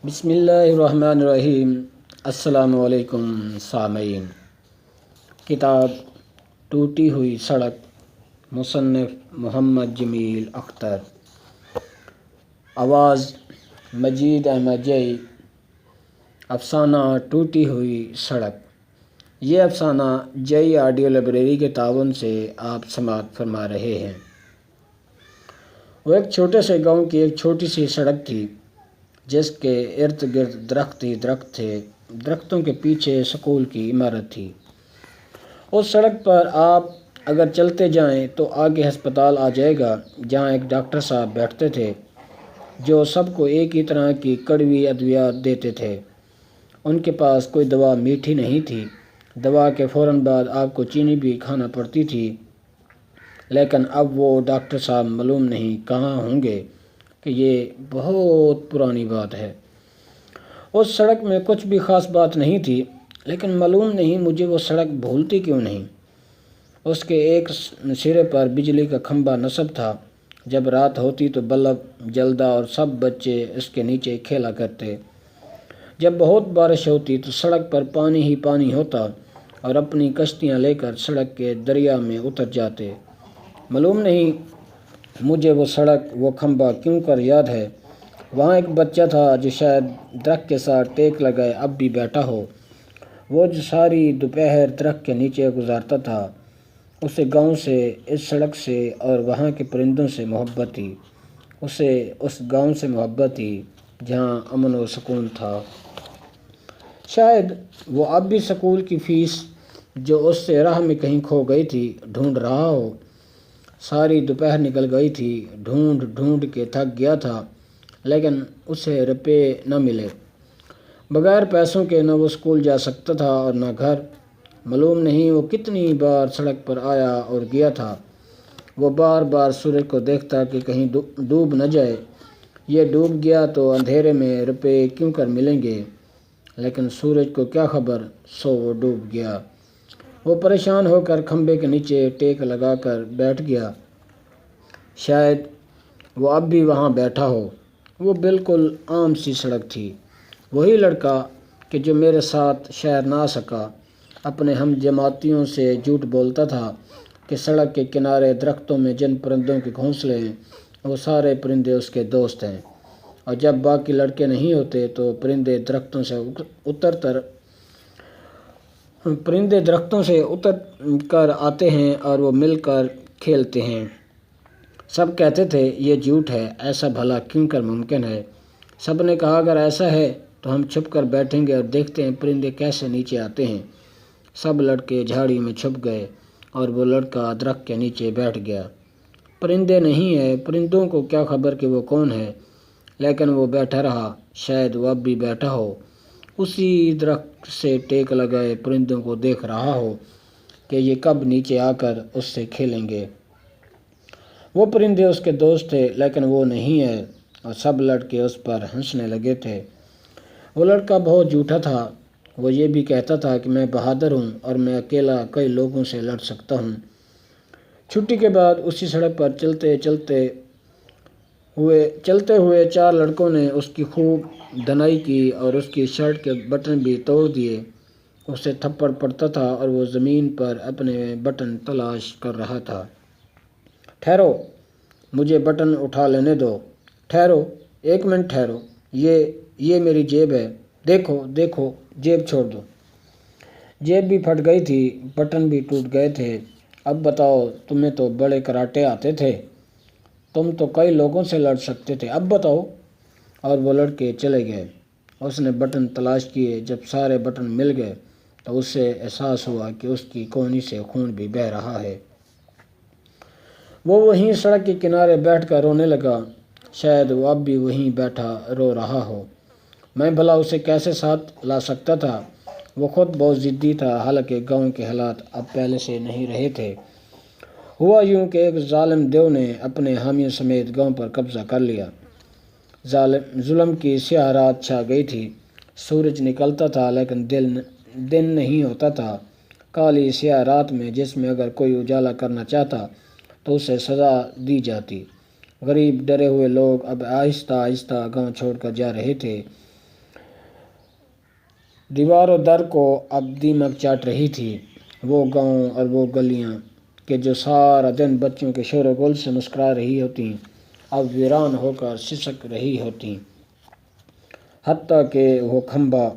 بسم اللہ الرحمن الرحیم۔ السلام علیکم سامعین۔ کتاب ٹوٹی ہوئی سڑک، مصنف محمد جمیل اختر، آواز مجید احمد جئی۔ افسانہ ٹوٹی ہوئی سڑک۔ یہ افسانہ جئی آڈیو لائبریری کے تعاون سے آپ سماعت فرما رہے ہیں۔ وہ ایک چھوٹے سے گاؤں کی ایک چھوٹی سی سڑک تھی جس کے ارد گرد درخت ہی درخت تھے۔ درختوں کے پیچھے سکول کی عمارت تھی۔ اس سڑک پر آپ اگر چلتے جائیں تو آگے ہسپتال آ جائے گا، جہاں ایک ڈاکٹر صاحب بیٹھتے تھے جو سب کو ایک ہی طرح کی کڑوی ادویات دیتے تھے۔ ان کے پاس کوئی دوا میٹھی نہیں تھی۔ دوا کے فوراً بعد آپ کو چینی بھی کھانا پڑتی تھی، لیکن اب وہ ڈاکٹر صاحب معلوم نہیں کہاں ہوں گے کہ یہ بہت پرانی بات ہے۔ اس سڑک میں کچھ بھی خاص بات نہیں تھی، لیکن معلوم نہیں مجھے وہ سڑک بھولتی کیوں نہیں۔ اس کے ایک سرے پر بجلی کا کھمبا نصب تھا۔ جب رات ہوتی تو بلب جلدا اور سب بچے اس کے نیچے کھیلا کرتے۔ جب بہت بارش ہوتی تو سڑک پر پانی ہی پانی ہوتا اور اپنی کشتیاں لے کر سڑک کے دریا میں اتر جاتے۔ معلوم نہیں مجھے وہ سڑک، وہ کھمبا کیوں کر یاد ہے۔ وہاں ایک بچہ تھا جو شاید درخت کے ساتھ ٹیک لگائے اب بھی بیٹھا ہو، وہ جو ساری دوپہر درخت کے نیچے گزارتا تھا۔ اسے گاؤں سے، اس سڑک سے اور وہاں کے پرندوں سے محبت تھی۔ اسے اس گاؤں سے محبت تھی جہاں امن و سکون تھا۔ شاید وہ اب بھی سکول کی فیس جو اس سے راہ میں کہیں کھو گئی تھی ڈھونڈ رہا ہو۔ ساری دوپہر نکل گئی تھی، ڈھونڈ ڈھونڈ کے تھک گیا تھا، لیکن اسے روپے نہ ملے۔ بغیر پیسوں کے نہ وہ اسکول جا سکتا تھا اور نہ گھر۔ معلوم نہیں وہ کتنی بار سڑک پر آیا اور گیا تھا۔ وہ بار بار سورج کو دیکھتا کہ کہیں ڈوب نہ جائے۔ یہ ڈوب گیا تو اندھیرے میں روپے کیوں کر ملیں گے، لیکن سورج کو کیا خبر، سو وہ ڈوب گیا۔ وہ پریشان ہو کر کھمبے کے نیچے ٹیک لگا کر بیٹھ گیا۔ شاید وہ اب بھی وہاں بیٹھا ہو۔ وہ بالکل عام سی سڑک تھی۔ وہی لڑکا کہ جو میرے ساتھ شہر نہ آ سکا، اپنے ہم جماعتیوں سے جھوٹ بولتا تھا کہ سڑک کے کنارے درختوں میں جن پرندوں کے گھونسلے ہیں وہ سارے پرندے اس کے دوست ہیں، اور جب باقی لڑکے نہیں ہوتے تو پرندے درختوں سے اتر کر آتے ہیں اور وہ مل کر کھیلتے ہیں۔ سب کہتے تھے یہ جھوٹ ہے، ایسا بھلا کیوں کر ممکن ہے۔ سب نے کہا اگر ایسا ہے تو ہم چھپ کر بیٹھیں گے اور دیکھتے ہیں پرندے کیسے نیچے آتے ہیں۔ سب لڑکے جھاڑی میں چھپ گئے اور وہ لڑکا درخت کے نیچے بیٹھ گیا۔ پرندے نہیں ہیں، پرندوں کو کیا خبر کہ وہ کون ہے، لیکن وہ بیٹھا رہا۔ شاید وہ اب بھی بیٹھا ہو، اسی درخت سے ٹیک لگائے پرندوں کو دیکھ رہا ہو کہ یہ کب نیچے آ کر اس سے کھیلیں گے۔ وہ پرندے اس کے دوست تھے، لیکن وہ نہیں ہے، اور سب لڑکے اس پر ہنسنے لگے تھے۔ وہ لڑکا بہت جھوٹا تھا۔ وہ یہ بھی کہتا تھا کہ میں بہادر ہوں اور میں اکیلا کئی لوگوں سے لڑ سکتا ہوں۔ چھٹی کے بعد اسی سڑک پر چلتے ہوئے 4 لڑکوں نے اس کی خوب دھنائی کی اور اس کی شرٹ کے بٹن بھی توڑ دیے۔ اسے تھپڑ پڑتا تھا اور وہ زمین پر اپنے بٹن تلاش کر رہا تھا۔ ٹھہرو، مجھے بٹن اٹھا لینے دو۔ ٹھہرو، 1 منٹ ٹھہرو، یہ میری جیب ہے، دیکھو، جیب چھوڑ دو۔ جیب بھی پھٹ گئی تھی، بٹن بھی ٹوٹ گئے تھے۔ اب بتاؤ، تمہیں تو بڑے کراٹے آتے تھے، تم تو کئی لوگوں سے لڑ سکتے تھے، اب بتاؤ۔ اور وہ لڑکے چلے گئے۔ اس نے بٹن تلاش کیے۔ جب سارے بٹن مل گئے تو اسے احساس ہوا کہ اس کی کونی سے خون بھی بہہ رہا ہے۔ وہ وہیں سڑک کے کنارے بیٹھ کر رونے لگا۔ شاید وہ اب بھی وہیں بیٹھا رو رہا ہو۔ میں بھلا اسے کیسے ساتھ لا سکتا تھا؟ وہ خود بہت ضدی تھا، حالانکہ گاؤں کے حالات اب پہلے سے نہیں رہے تھے۔ ہوا یوں کہ ایک ظالم دیو نے اپنے حامیوں سمیت گاؤں پر قبضہ کر لیا۔ ظلم کی سیاہ رات چھا گئی تھی۔ سورج نکلتا تھا لیکن دن نہیں ہوتا تھا۔ کالی سیاہ رات میں جس میں اگر کوئی اجالا کرنا چاہتا تو اسے سزا دی جاتی۔ غریب ڈرے ہوئے لوگ اب آہستہ آہستہ گاؤں چھوڑ کر جا رہے تھے۔ دیوار و در کو اب دیمک چاٹ رہی تھی۔ وہ گاؤں اور وہ گلیاں کہ جو سارا دن بچوں کے شور و گل سے مسکرا رہی ہوتیں، اب ویران ہو کر سسک رہی ہوتیں۔ حتیٰ کہ وہ کھمبا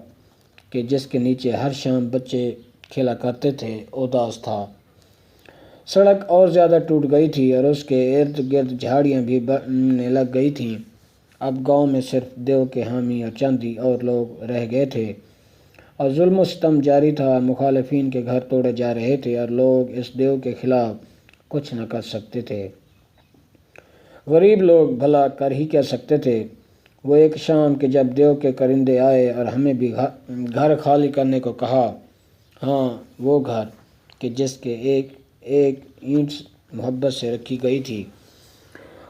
کہ جس کے نیچے ہر شام بچے کھیلا کرتے تھے اداس تھا۔ سڑک اور زیادہ ٹوٹ گئی تھی اور اس کے ارد گرد جھاڑیاں بھی بڑھنے لگ گئی تھیں۔ اب گاؤں میں صرف دیو کے حامی اور چاندی اور لوگ رہ گئے تھے، اور ظلم و ستم جاری تھا۔ مخالفین کے گھر توڑے جا رہے تھے اور لوگ اس دیو کے خلاف کچھ نہ کر سکتے تھے۔ غریب لوگ بھلا کر ہی کیا سکتے تھے؟ وہ ایک شام کہ جب دیو کے کرندے آئے اور ہمیں بھی گھر خالی کرنے کو کہا، ہاں وہ گھر کہ جس کے ایک ایک اینٹ محبت سے رکھی گئی تھی،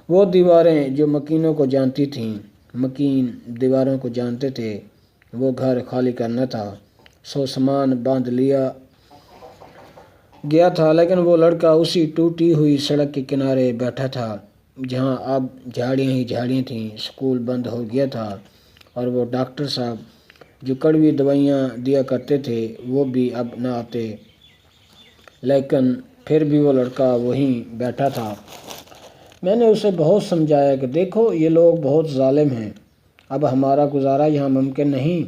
وہ دیواریں جو مکینوں کو جانتی تھیں، مکین دیواروں کو جانتے تھے، وہ گھر خالی کرنا تھا۔ سو سامان باندھ لیا گیا تھا، لیکن وہ لڑکا اسی ٹوٹی ہوئی سڑک کے کنارے بیٹھا تھا جہاں اب جھاڑیاں ہی جھاڑیاں تھیں۔ سکول بند ہو گیا تھا اور وہ ڈاکٹر صاحب جو کڑوی دوائیاں دیا کرتے تھے وہ بھی اب نہ آتے، لیکن پھر بھی وہ لڑکا وہیں بیٹھا تھا۔ میں نے اسے بہت سمجھایا کہ دیکھو یہ لوگ بہت ظالم ہیں، اب ہمارا گزارا یہاں ممکن نہیں،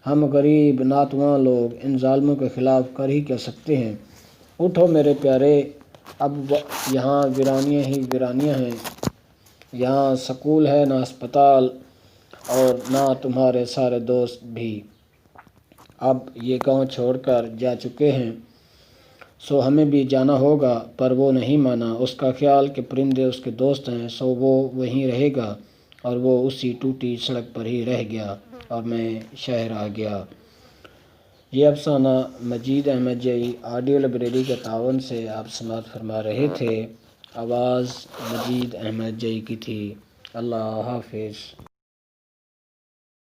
ہم غریب ناتواں لوگ ان ظالموں کے خلاف کر ہی کیا سکتے ہیں۔ اٹھو میرے پیارے، اب یہاں ویرانیاں ہی ویرانیاں ہیں، یہاں سکول ہے نہ اسپتال، اور نہ تمہارے سارے دوست بھی اب یہ گاؤں چھوڑ کر جا چکے ہیں، سو ہمیں بھی جانا ہوگا۔ پر وہ نہیں مانا، اس کا خیال کہ پرندے اس کے دوست ہیں، سو وہ وہیں رہے گا، اور وہ اسی ٹوٹی سڑک پر ہی رہ گیا اور میں شہر آ گیا۔ یہ افسانہ مجید احمد جئی آڈیو لائبریری کے تعاون سے آپ سماعت فرما رہے تھے۔ آواز مجید احمد جئی کی تھی۔ اللہ حافظ۔